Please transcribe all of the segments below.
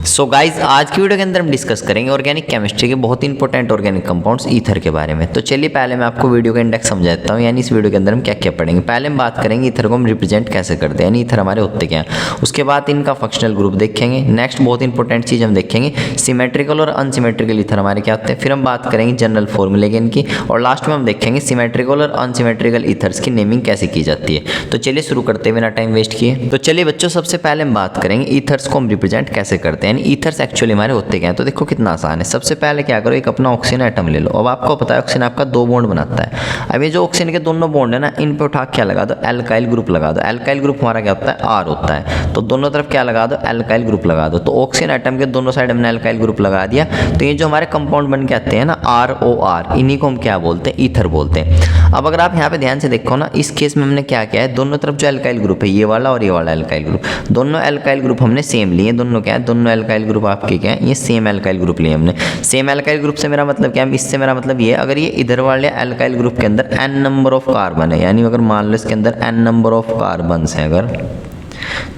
So guys आज की video के अंदर हम डिस्कस करेंगे ऑर्गेनिक केमिस्ट्री के बहुत इंपॉर्टेंट ऑर्गेनिक कंपाउंड्स ईथर के बारे में। तो चलिए पहले मैं आपको वीडियो का इंडेक्स समझाता हूँ, यानी इस वीडियो के अंदर हम क्या क्या पढ़ेंगे। पहले हम बात करेंगे ईथर को हम रिप्रेजेंट कैसे करते हैं, यानी ईथर हमारे होते क्या हैं। उसके बाद इनका फंक्शनल ग्रुप देखेंगे। नेक्स्ट बहुत इंपॉर्टेंट चीज़ हम देखेंगे सिमेट्रिकल और अनसिमेट्रिकल ईथर हमारे क्या होते हैं। फिर हम बात करेंगे जनरल फॉर्मूले के इनकी, और लास्ट में हम देखेंगे सिमेट्रिकल और अनसिमेट्रिकल ईथर्स की नेमिंग कैसे की जाती है। तो चलिए शुरू करते बिना टाइम वेस्ट किए। तो चलिए बच्चों, सबसे पहले हम बात करेंगे ईथर्स को हम रिप्रेजेंट कैसे करते हैं, यानी ईथर्स एक्चुअली हमारे होते क्या हैं। तो देखो कितना आसान है। सबसे पहले क्या करो, एक अपना ऑक्सीजन एटम ले लो। अब आपको पता है ऑक्सीजन आपका दो बॉन्ड बनाता है। अब ये जो ऑक्सीजन के दोनों बॉन्ड है ना, इन पे उठा क्या लगा दो, एल्काइल ग्रुप लगा दो। एल्काइल ग्रुप हमारा क्या होता है, आर होता है। तो दोनों तरफ क्या लगा दो, एल्काइल ग्रुप लगा दो। तो ऑक्सीजन एटम के दोनों साइड हमने एल्काइल ग्रुप लगा दिया। तो ये जो हमारे कंपाउंड बन के आते हैं ना, ROR, इन्हीं को हम क्या बोलते हैं, ईथर बोलते हैं। अब अगर आप यहाँ पे ध्यान से देखो ना, इस केस में हमने क्या किया है, दोनों तरफ जो एल्काइल ग्रुप है, ये वाला और ये वाला एल्काइल ग्रुप, दोनों एल्काइल ग्रुप हमने सेम लिए। दोनों क्या है, दोनों एल्काइल ग्रुप आपके क्या है, ये सेम एल्काइल ग्रुप लिए हमने। सेम एल्काइल ग्रुप से मेरा मतलब क्या है, इससे मेरा मतलब ये, अगर ये इधर वाले एल्काइल ग्रुप के अंदर n नंबर ऑफ कार्बन है, यानी अगर मान लो इसके अंदर n नंबर ऑफ कार्बन है अगर,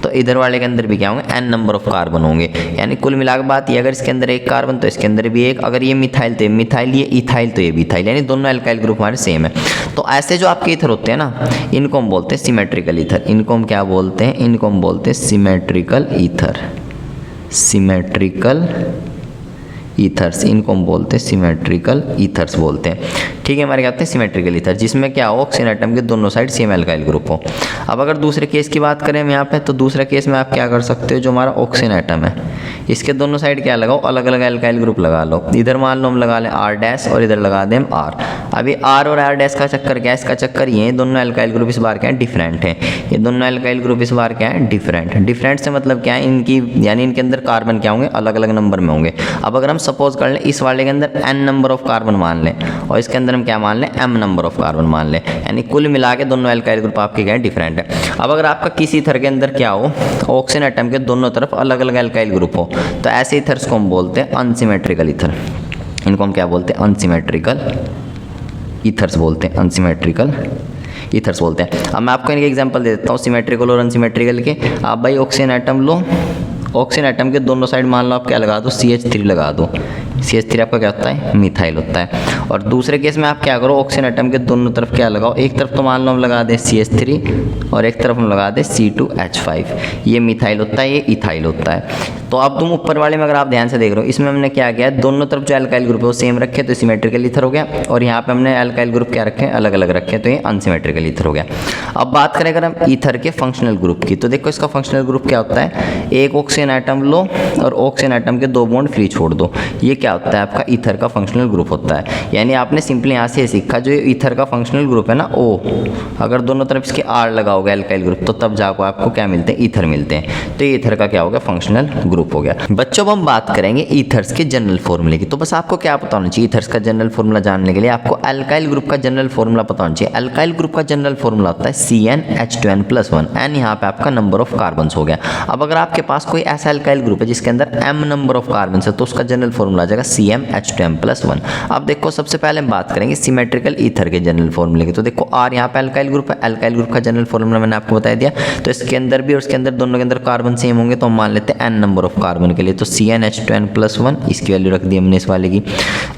तो इधर वाले के अंदर भी क्या होंगे, n नंबर ऑफ कार्बन होंगे। यानी कुल मिलाकर बात ये, अगर इसके अंदर एक कार्बन तो इसके अंदर भी एक, अगर ये मिथाइल तो ये मिथाइल, ये इथाइल तो ये मिथाइल, यानी दोनों एल्काइल ग्रुप हमारे सेम है। तो ऐसे जो आपके ईथर होते हैं ना, इनको हम बोलते हैं सिमेट्रिकल ईथर। इनको हम क्या बोलते हैं, इनको हम बोलते हैं सिमेट्रिकल ईथर। सिमेट्रिकल ईथर्स, इनको हम बोलते हैं सिमेट्रिकल ईथर्स बोलते हैं। ठीक है, हमारे क्या होते हैं सिमेट्रिकल ईथर, जिसमें क्या हो, ऑक्सीजन एटम के दोनों साइड सेम एल्काइल ग्रुप हो। अब अगर दूसरे केस की बात करें हम यहाँ पे, तो दूसरे केस में आप क्या कर सकते हो, जो हमारा ऑक्सीजन एटम है, इसके दोनों साइड क्या लगाओ, अलग अलग एल्काइल ग्रुप लगा लो। इधर मान लो हम लगा लें R' और इधर लगा दें हम R। अभी R और R' का चक्कर क्या है, इसका चक्कर ये, दोनों एल्काइल ग्रुप इस बार क्या है, डिफरेंट है। ये दोनों एल्काइल ग्रुप इस बार क्या है, डिफरेंट। डिफरेंट से मतलब क्या है, इनकी यानी इनके अंदर कार्बन क्या होंगे, अलग अलग नंबर में होंगे। अब अगर हम सपोज कर लें इस वाले के अंदर n नंबर ऑफ कार्बन मान लें, और इसके अंदर हम क्या मान लें, m नंबर ऑफ कार्बन मान लें, यानी कुल मिला के दोनों एल्काइल ग्रुप आपके क्या है, डिफरेंट है। अब अगर आपका किसी ईथर के अंदर क्या हो, ऑक्सीजन एटम के दोनों तरफ अलग अलग एल्काइल ग्रुप हो, तो ऐसे ईथर्स को हम बोलते हैं अनसिमेट्रिकल ईथर। इनको हम क्या बोलते हैं, अनसिमेट्रिकल ईथर्स बोलते हैं, अनसिमेट्रिकल ईथर्स बोलते हैं। अब मैं आपको इनके एग्जांपल दे देता हूँ सिमेट्रिकल और अनसिमेट्रिकल के। आप भाई ऑक्सीजन एटम लो, ऑक्सीजन एटम के दोनों साइड मान लो आप क्या लगा दो, CH3 लगा दो। CH3 आपका क्या होता है, मिथाइल होता है। और दूसरे केस में आप क्या करो, ऑक्सीजन एटम के दोनों तरफ क्या लगाओ, एक तरफ तो मान लो हम लगा दें CH3 और एक तरफ हम लगा दें C2H5। ये मिथाइल होता है, ये इथाइल होता है। तो अब तुम ऊपर वाले में अगर आप ध्यान से देख रहे हो, इसमें हमने क्या किया है, दोनों तरफ जो एल्काइल ग्रुप है वो सेम रखे, तो सिमेट्रिकल ईथर हो गया। और यहाँ पे हमने एल्काइल ग्रुप क्या रखे, अलग अलग रखे, तो ये अनसिमेट्रिकल ईथर हो गया। अब बात करें अगर हम ईथर के फंक्शनल ग्रुप की, तो देखो इसका फंक्शनल ग्रुप क्या होता है, एक ऑक्सीजन एटम लो और ऑक्सीजन एटम के दो बॉन्ड फ्री छोड़ दो। ये क्या होता है, आपका ईथर का फंक्शनल ग्रुप होता है। यानी आपने सिंपली यहाँ से सीखा, जो ईथर का फंक्शनल ग्रुप है ना, O, अगर दोनों तरफ इसके R लगाओगे एल्काइल ग्रुप, तो तब जाकर आपको क्या मिलते हैं, ईथर मिलते हैं। तो ये ईथर का क्या हो गया, फंक्शनल ग्रुप हो गया। बच्चों अब हम बात करेंगे ईथर्स के जनरल फॉर्मूले की। तो बस आपको क्या पता होना चाहिए, ईथर्स का जनरल फॉर्मूला जानने के लिए आपको एल्काइल ग्रुप का जनरल फॉर्मूला पता होना चाहिए। एल्काइल ग्रुप का जनरल फॉर्मूला होता है CnH2n+1, n यहाँ पे आपका नंबर ऑफ कार्बन हो गया। अब अगर आपके पास कोई ऐसा एल्काइल ग्रुप है जिसके अंदर m नंबर ऑफ कार्बन है, तो उसका जनरल फॉर्मूला आ जाएगा CmH2n+1। अब देखो सबसे पहले हम बात करेंगे सिमेट्रिकल ईथर के जनरल फॉर्मूले की। तो देखो R यहाँ पे एल्काइल ग्रुप है, एल्काइल ग्रुप का जनरल फॉर्मूला मैंने आपको बता दिया। तो इसके अंदर भी और इसके अंदर दोनों के अंदर कार्बन सेम होंगे, तो हम मान लेते हैं n नंबर ऑफ कार्बन के लिए, तो CnH2n+1 इसकी वैल्यू रख दी हमने इस वाले की।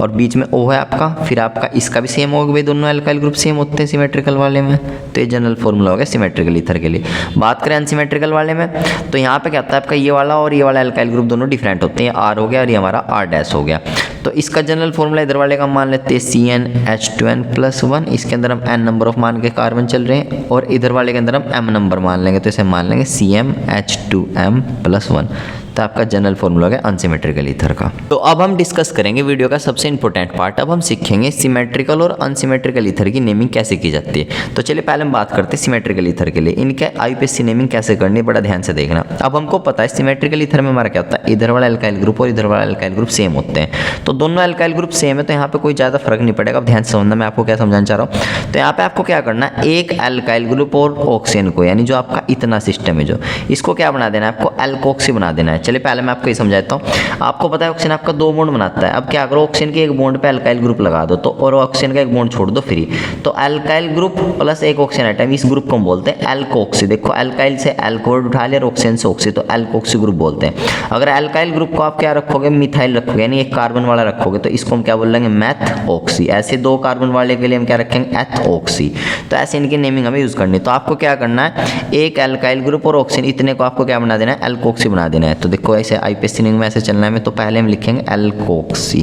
और बीच में O है आपका, फिर आपका इसका भी सेम होगा, भाई दोनों एल्काइल ग्रुप सेम होते हैं सिमेट्रिकल वाले में। तो ये जनरल फॉर्मूला हो गया सिमेट्रिकल ईथर के लिए। बात करें अनसिमेट्रिकल वाले में, तो यहाँ पे क्या होता है, आपका ये वाला और ये वाला एल्काइल ग्रुप दोनों डिफरेंट होते हैं। R हो गया और ये हमारा R' हो गया। तो इसका जनरल फॉर्मूला इधर वाले का मान लेते हैं CnH2n+1, इसके अंदर हम n नंबर ऑफ मान के कार्बन चल रहे हैं, और इधर वाले के अंदर हम m नंबर मान लेंगे, तो इसे मान लेंगे CmH2m+1। तो आपका जनरल फॉर्मूला है अनसिमेट्रिकल ईथर का। तो अब हम डिस्कस करेंगे वीडियो का सबसे इंपॉर्टेंट पार्ट। अब हम सीखेंगे सिमेट्रिकल और अनसिमेट्रिकल ईथर की नेमिंग कैसे की जाती है। तो चलिए पहले हम बात करते हैं सिमेट्रिकल ईथर के लिए। इनके IUPAC नेमिंग कैसे करनी है, बड़ा ध्यान से देखना। अब हमको पता है सिमेट्रिकल ईथर में हमारा क्या होता है, इधर वाला एल्काइल ग्रुप और इधर वाला एल्काइल ग्रुप सेम होते हैं। तो दोनों एल्काइल ग्रुप सेम है, तो यहाँ पे कोई ज़्यादा फर्क नहीं पड़ेगा। अब ध्यान से समझना, मैं आपको क्या समझाना चाह रहा हूँ। तो यहाँ पे आपको क्या करना है, एक एल्काइल ग्रुप और ऑक्सीजन को, यानी जो आपका इतना सिस्टम है, जो इसको क्या बना देना है, आपको एल्कोक्सी बना देना है। चलिए पहले मैं आपको ये समझाता हूँ। आपको पता है ऑक्सीजन आपका 2 बॉन्ड बनाता है। अब क्या करो, ऑक्सीजन के एक बॉन्ड पे अल्काइल ग्रुप लगा दो तो, और ऑक्सीजन का एक बॉन्ड छोड़ दो फ्री, तो अल्काइल ग्रुप प्लस एक ऑक्सीजन आइटम, इस ग्रुप को हम बोलते हैं एल्कोक्सी। देखो अल्काइल से एल्कोहल उठा लिया और ऑक्सीजन से ऑक्सी, तो एल्कोक्सी ग्रुप बोलते हैं। अगर अल्काइल ग्रुप को आप क्या रखोगे, मिथाइल रखोगे, यानी एक कार्बन वाला रखोगे, तो इसको हम क्या बोलेंगे, मैथऑक्सी। ऐसे 2 कार्बन वाले के लिए हम क्या रखेंगे, एथऑक्सी। तो ऐसे इनकी नेमिंग हमें यूज करनी है। तो आपको क्या करना है, एक अल्काइल ग्रुप और ऑक्सीजन, इतने को आपको क्या बना देना है, एल्कोक्सी बना देना है। तो देखो ऐसे आईपीएससी नेमिंग में ऐसे चलना है, तो पहले हम लिखेंगे एल्कोक्सी,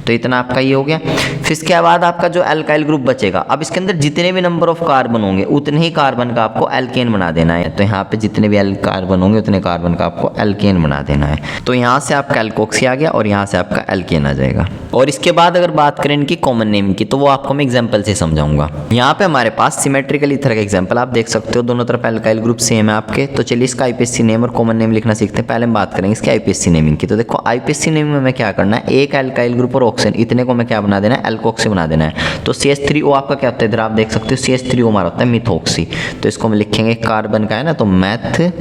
तो इतना आपका ये हो गया। फिर इसके बाद आपका जो अल्काइल ग्रुप बचेगा, अब इसके अंदर जितने भी नंबर ऑफ कार्बन होंगे उतने ही कार्बन का आपको एल्केन बना देना है। तो यहाँ पे जितने भी कार्बन होंगे उतने कार्बन का आपको एल्केन बना देना है। तो यहाँ से आपका एल्कोक्सी आ गया और यहाँ से आपका एल्केन आ जाएगा। और इसके बाद अगर बात करें इनकी कॉमन नेम की, तो वो आपको मैं एग्जाम्पल से समझाऊंगा। यहाँ पे हमारे पास सिमेट्रिकल ईथर का एग्जाम्पल आप देख सकते हो, दोनों तरफ अल्काइल ग्रुप सेम है आपके। तो चलिए इसका आईपीएससी नेम और कॉमन नेम लिखना सीखते हैं। पहले हम बात करेंगे इसकी आईपीएससी नेमिंग की। तो देखो आईपीएससी नेम में हमें क्या करना है, एक अल्काइल ग्रुप और ऑक्सीजन, इतने को मैं क्या बना देना है, एल्कोक्सी बना देना है। तो CH3O आपका क्या होता है, इधर आप देख सकते हो CH3O हमारा होता है मिथॉक्सी। तो इसको हम लिखेंगे, कार्बन का है ना, तो मैथऑक्सी,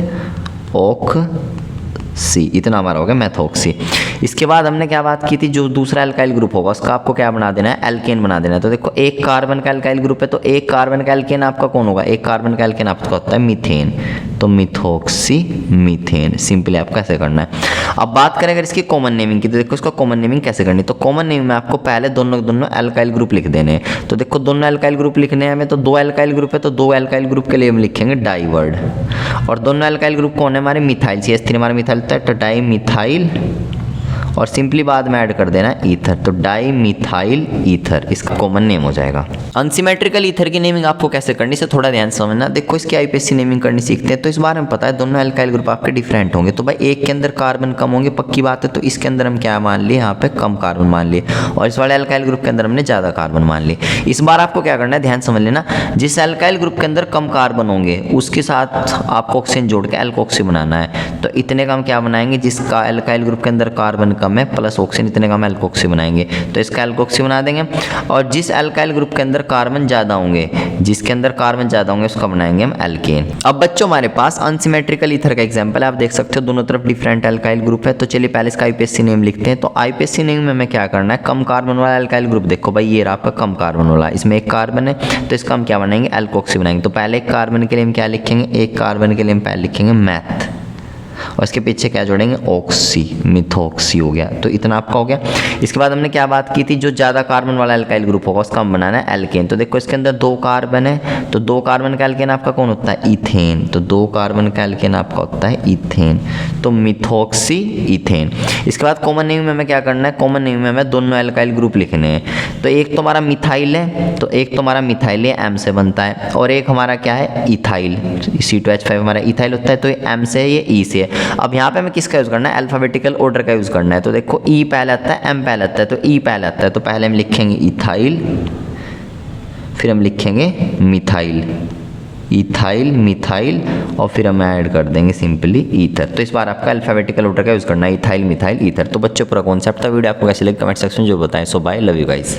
इतना हमारा हो गया मैथॉक्सी। इसके बाद हमने क्या बात की थी, जो दूसरा अल्काइल ग्रुप होगा उसका आपको क्या बना देना है, एल्केन बना देना है। तो देखो एक कार्बन का अल्काइल ग्रुप है, तो एक कार्बन का एल्केन आपका कौन होगा, एक कार्बन का एल्केन आपका होता है मीथेन, तो मिथॉक्सी मीथेन। सिंपली आपको ऐसे करना है। अब बात करें अगर इसकी कॉमन नेमिंग की, तो देखो इसका कॉमन नेमिंग कैसे करनी है। तो कॉमन नेमिंग में आपको पहले दोनों अल्काइल ग्रुप लिख देने हैं। तो देखो दोनों अल्काइल ग्रुप लिखने हैं हमें, तो 2 अल्काइल ग्रुप है, तो 2 अल्काइल ग्रुप के लिए हम लिखेंगे डाइवर्ड। और दोनों अल्काइल ग्रुप कौन है हमारे, मिथाइल, CH3 हमारा मिथाइल होता है, तो डाई मिथाइल, और सिंपली बाद में ऐड कर देना ईथर, तो डाई मिथाइल ईथर, इसका कॉमन नेम हो जाएगा। अनसिमेट्रिकल ईथर की नेमिंग आपको कैसे करनी है थोड़ा ध्यान समझना। देखो इसकी आईपीएससी नेमिंग करनी सीखते हैं। तो इस बारे में पता है दोनों अल्काइल ग्रुप आपके डिफरेंट होंगे, तो भाई एक के अंदर कार्बन कम होंगे, पक्की बात है, तो इसके अंदर हम क्या मान लिए, यहाँ पे कम कार्बन मान लिए, और इस वाले अल्काइल ग्रुप के अंदर हमने ज़्यादा कार्बन मान लिए। इस बार आपको क्या करना है, ध्यान समझ लेना, जिस अल्काइल ग्रुप के अंदर कम कार्बन होंगे उसके साथ आपको ऑक्सीजन जोड़ के एल्कोक्सी बनाना है। तो इतने का हम क्या बनाएंगे, जिसका अल्काइल ग्रुप के अंदर कार्बन कम है प्लस ऑक्सीजन, इतने का हम एल्कोक्सी बनाएंगे, तो इसका एल्कोक्सी बना देंगे। और जिस अल्काइल ग्रुप के अंदर कार्बन ज्यादा होंगे, जिसके अंदर कार्बन ज्यादा होंगे उसका बनाएंगे हम एल्केन। अब बच्चों हमारे पास अनसिमेट्रिकल ईथर का एग्जांपल है, आप देख सकते हो दोनों तरफ डिफरेंट अल्काइल ग्रुप है। तो चलिए पहले इसका आईपीएससी नेम लिखते हैं। तो आईपीएससी नेम में हमें क्या करना है, कम कार्बन वाला अल्काइल ग्रुप, देखो भाई ये रहा आपका कम कार्बन वाला, इसमें एक कार्बन है, तो इसका हम क्या बनाएंगे, एल्कोक्सी बनाएंगे। तो पहले एक कार्बन के लिए हम क्या लिखेंगे, एक कार्बन के लिए हम पहले लिखेंगे मैथ, और इसके पीछे क्या जोड़ेंगे, ऑक्सी, मिथॉक्सी हो गया। तो इतना आपका हो गया। इसके बाद हमने क्या बात की थी, जो ज़्यादा कार्बन वाला अल्काइल ग्रुप होगा उसका हम बनाना है एल्केन। तो देखो इसके अंदर 2 कार्बन है, तो 2 कार्बन का एल्केन आपका कौन होता है, इथेन, तो 2 कार्बन का एल्केन आपका होता है इथेन, तो मिथॉक्सी इथेन। इसके बाद कॉमन नेम में हमें क्या करना है, कॉमन नेम में हमें दोनों अल्काइल ग्रुप लिखने हैं। तो एक तो हमारा मिथाइल है, तो एक तो हमारा मिथाइल है, एम से बनता है, और एक हमारा क्या है, इथाइल, C2H5 हमारा इथाइल होता है, तो ये एम से है, ये ई से है। अब यहाँ पे हमें किसका यूज़ करना है, अल्फाबेटिकल ऑर्डर का यूज़ करना है। तो देखो ई पहले आता है, एम पहले आता है, तो ई पहले आता है, तो पहले हम लिखेंगे इथाइल, फिर हम लिखेंगे मिथाइल, इथाइल मिथाइल, और फिर हम ऐड कर देंगे सिंपली ईथर। तो इस बार आपका अल्फाबेटिकल ऑर्डर का यूज़ करना है, इथाइल मिथाइल ईथर। तो बच्चों पूरा कॉन्सेप्ट था। वीडियो आपको कैसे लगे कमेंट सेक्शन में जो बताएं। सो बाय, लव यू गाइस।